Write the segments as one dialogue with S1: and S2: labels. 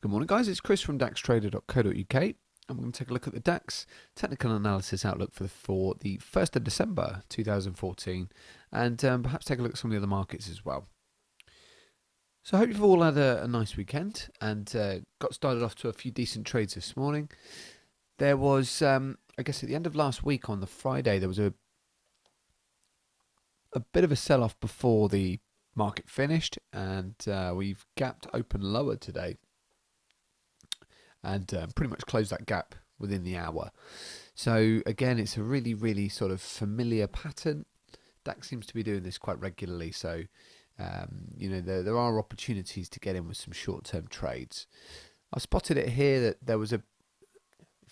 S1: Good morning, guys. It's Chris from daxtrader.co.uk, and we're going to take a look at the DAX technical analysis outlook for the 1st of December 2014, and perhaps take a look at some of the other markets as well. So I hope you've all had a nice weekend and got started off to a few decent trades this morning. There was, I guess at the end of last week on the Friday, there was a bit of a sell-off before the market finished, and we've gapped open lower today and pretty much closed that gap within the hour. So again, it's a really sort of familiar pattern. DAX seems to be doing this quite regularly, so there are opportunities to get in with some short-term trades. I spotted it here that there was a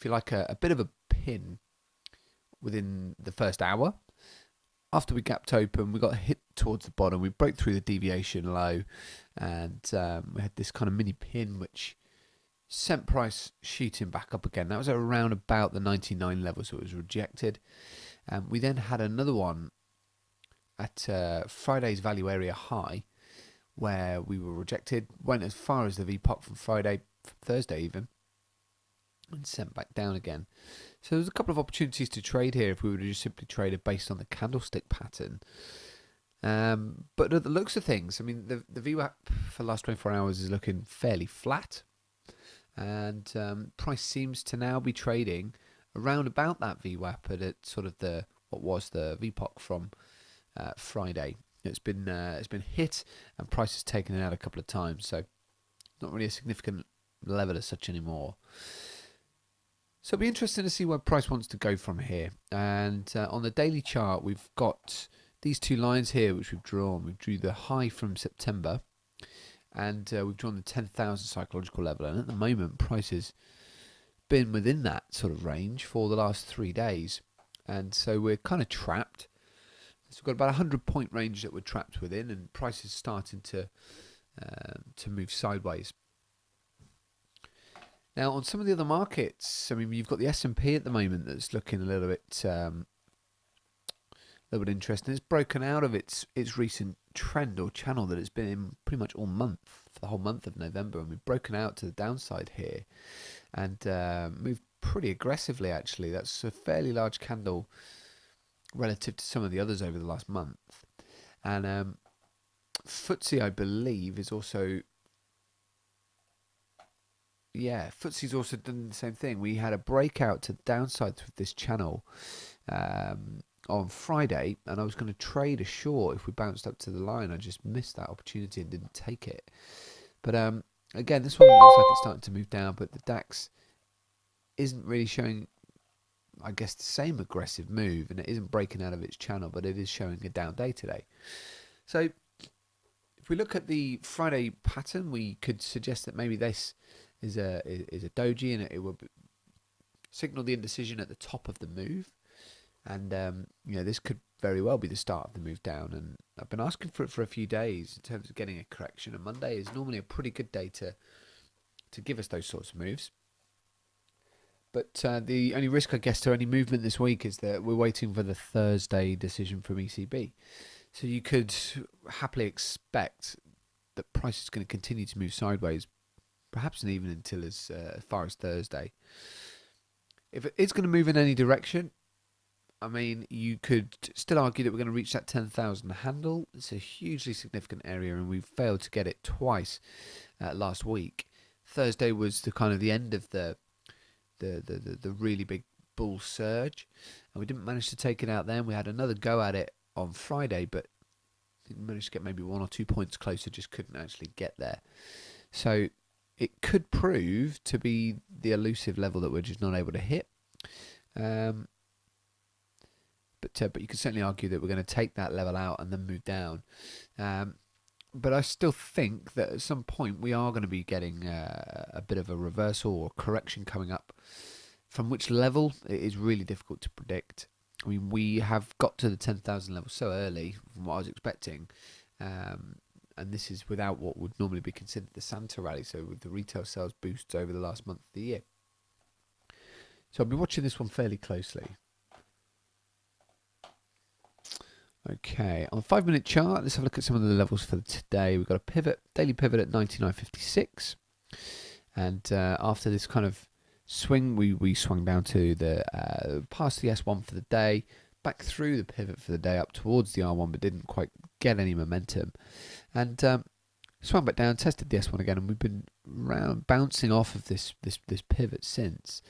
S1: bit of a pin within the first hour. After we gapped open, we got hit towards the bottom. We broke through the deviation low, and we had this kind of mini pin which sent price shooting back up again. That was around about the 99 level, so it was rejected. We then had another one at Friday's value area high, where we were rejected. Went as far as the VPOC from Thursday even, and sent back down again. So there's a couple of opportunities to trade here if we were to just simply trade it based on the candlestick pattern. But at the looks of things, I mean, the VWAP for the last 24 hours is looking fairly flat. And price seems to now be trading around about that VWAP at sort of what was the VPOC from Friday. It's been hit, and price has taken it out a couple of times, so not really a significant level as such anymore. So it'll be interesting to see where price wants to go from here. And on the daily chart, we've got these two lines here which we've drawn. We drew the high from September, and we've drawn the 10,000 psychological level, and at the moment price has been within that sort of range for the last 3 days, and so we're kind of trapped. So we've got about 100-point range that we're trapped within, and price is starting to move sideways. Now on some of the other markets, I mean, you've got the S&P at the moment that's looking a little bit interesting. It's broken out of its recent trend or channel that it's been in pretty much all month, for the whole month of November, and we've broken out to the downside here and moved pretty aggressively actually. That's a fairly large candle relative to some of the others over the last month. And FTSE, I believe, is also... Yeah, FTSE's also done the same thing. We had a breakout to the downside with this channel on Friday, and I was going to trade a short if we bounced up to the line. I just missed that opportunity and didn't take it. But again, this one looks like it's starting to move down, but the DAX isn't really showing, I guess, the same aggressive move, and it isn't breaking out of its channel, but it is showing a down day today. So if we look at the Friday pattern, we could suggest that maybe this is a doji, and it will signal the indecision at the top of the move, and this could very well be the start of the move down. And I've been asking for it for a few days in terms of getting a correction, and Monday is normally a pretty good day to give us those sorts of moves. But the only risk, I guess, to any movement this week is that we're waiting for the Thursday decision from ECB. So you could happily expect that price is going to continue to move sideways, perhaps even until as far as Thursday. If it is going to move in any direction, I mean, you could still argue that we're going to reach that 10,000 handle. It's a hugely significant area, and we've failed to get it twice last week. Thursday was the end of the really big bull surge, and we didn't manage to take it out then. We had another go at it on Friday, but didn't manage to get maybe 1 or 2 points closer, just couldn't actually get there. So it could prove to be the elusive level that we're just not able to hit. But you could certainly argue that we're going to take that level out and then move down. But I still think that at some point we are going to be getting a bit of a reversal or correction coming up. From which level, it is really difficult to predict. I mean, we have got to the 10,000 level so early from what I was expecting. And this is without what would normally be considered the Santa rally, so with the retail sales boosts over the last month of the year. So I'll be watching this one fairly closely. Okay, on the 5-minute chart, let's have a look at some of the levels for today. We've got a pivot, daily pivot at 99.56. And after this kind of swing, we swung down to the past the S1 for the day, back through the pivot for the day up towards the R1, but didn't quite get any momentum. And swung back down, tested the S1 again, and we've been bouncing off of this pivot since.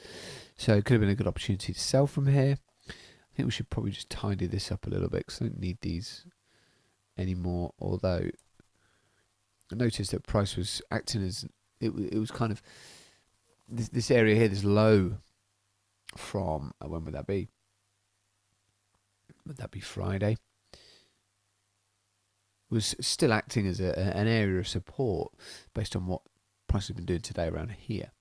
S1: So it could have been a good opportunity to sell from here. I think we should probably just tidy this up a little bit because I don't need these anymore. Although I noticed that price was acting as it was kind of this area here, this low from when would that be? Would that be Friday? Was still acting as an area of support based on what price has been doing today around here.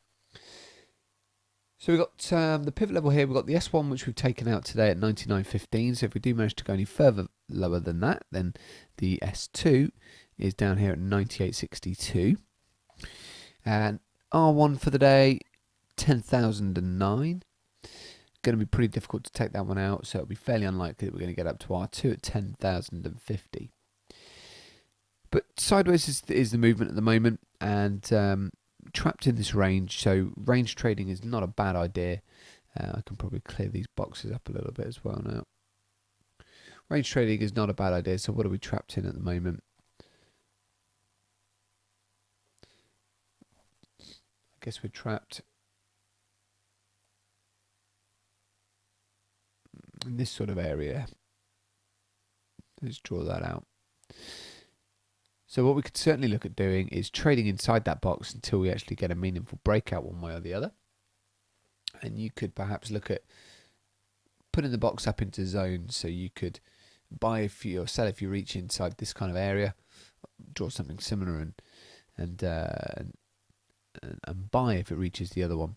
S1: So we've got the pivot level here. We've got the S1, which we've taken out today at 99.15. So if we do manage to go any further lower than that, then the S2 is down here at 98.62. And R1 for the day, 10,009. Going to be pretty difficult to take that one out, so it'll be fairly unlikely that we're going to get up to R2 at 10,050. But sideways is the movement at the moment, and trapped in this range, so range trading is not a bad idea. I can probably clear these boxes up a little bit as well now. Range trading is not a bad idea, so what are we trapped in at the moment? I guess we're trapped in this sort of area. Let's draw that out. So what we could certainly look at doing is trading inside that box until we actually get a meaningful breakout one way or the other. And you could perhaps look at putting the box up into zones, so you could buy if you or sell if you reach inside this kind of area, draw something similar, and buy if it reaches the other one.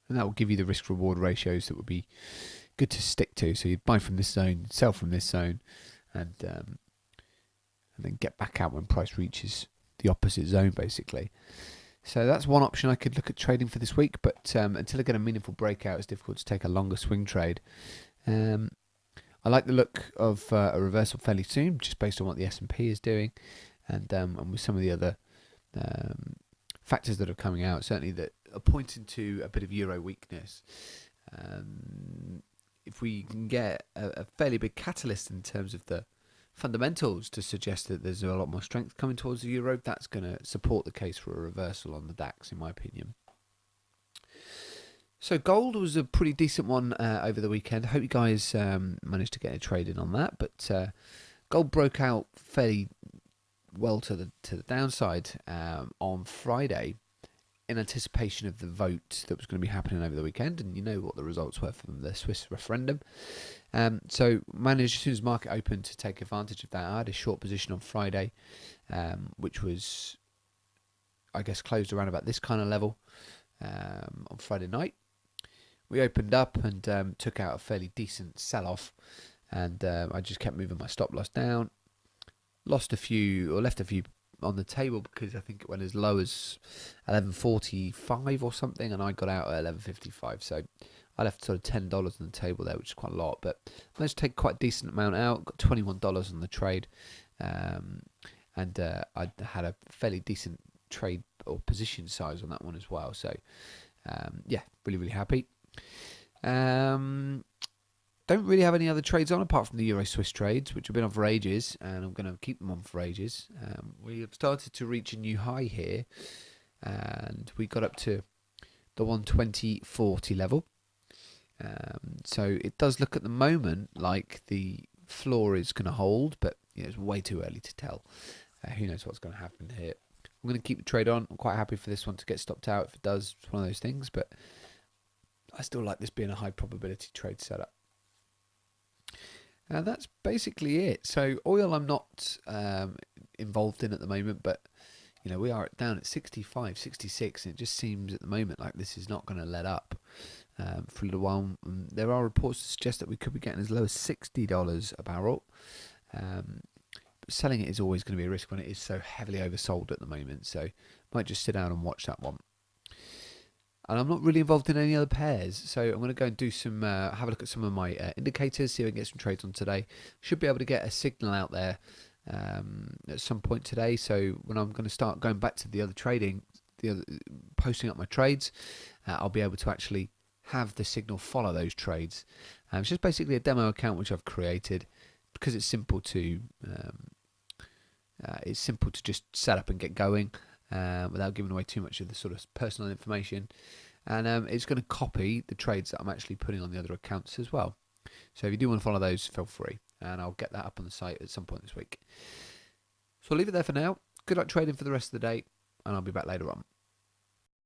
S1: And that will give you the risk reward ratios that would be good to stick to. So you'd buy from this zone, sell from this zone, and then get back out when price reaches the opposite zone, basically. So that's one option I could look at trading for this week, but until I get a meaningful breakout, it's difficult to take a longer swing trade. I like the look of a reversal fairly soon, just based on what the S&P is doing, and with some of the other factors that are coming out, certainly that are pointing to a bit of euro weakness. If we can get a fairly big catalyst in terms of the fundamentals to suggest that there's a lot more strength coming towards the euro, that's going to support the case for a reversal on the DAX, in my opinion. So gold was a pretty decent one over the weekend. I hope you guys managed to get a trade in on that. But gold broke out fairly well to the downside on Friday, in anticipation of the vote that was going to be happening over the weekend, and you know what the results were from the Swiss referendum. So managed, as soon as market opened, to take advantage of that. I had a short position on Friday, which was, I guess, closed around about this kind of level on Friday night. We opened up and took out a fairly decent sell-off, and I just kept moving my stop loss down. Left a few on the table because I think it went as low as 11.45 or something, and I got out at 11.55. So I left sort of $10 on the table there, which is quite a lot, but managed to take quite a decent amount out. Got $21 on the trade, and I had a fairly decent trade or position size on that one as well. So yeah, really happy. Don't really have any other trades on apart from the Euro Swiss trades, which have been on for ages, and I'm going to keep them on for ages. We have started to reach a new high here, and we got up to the 120.40 level. So it does look at the moment like the floor is going to hold, but it's way too early to tell. Who knows what's going to happen here. I'm going to keep the trade on. I'm quite happy for this one to get stopped out if it does. It's one of those things, but I still like this being a high probability trade setup. That's basically it. So oil I'm not involved in at the moment, but we are down at 65, 66, and it just seems at the moment like this is not going to let up for a little while. There are reports that suggest that we could be getting as low as $60 a barrel. But selling it is always going to be a risk when it is so heavily oversold at the moment, so might just sit down and watch that one. And I'm not really involved in any other pairs, so I'm going to go and do some, have a look at some of my indicators, see if I can get some trades on today. Should be able to get a signal out there at some point today. So when I'm going to start going back to the other trading, posting up my trades, I'll be able to actually have the signal follow those trades. It's just basically a demo account which I've created because it's simple to just set up and get going without giving away too much of the sort of personal information. And it's going to copy the trades that I'm actually putting on the other accounts as well. So if you do want to follow those, feel free, and I'll get that up on the site at some point this week. So I'll leave it there for now. Good luck trading for the rest of the day, and I'll be back later on.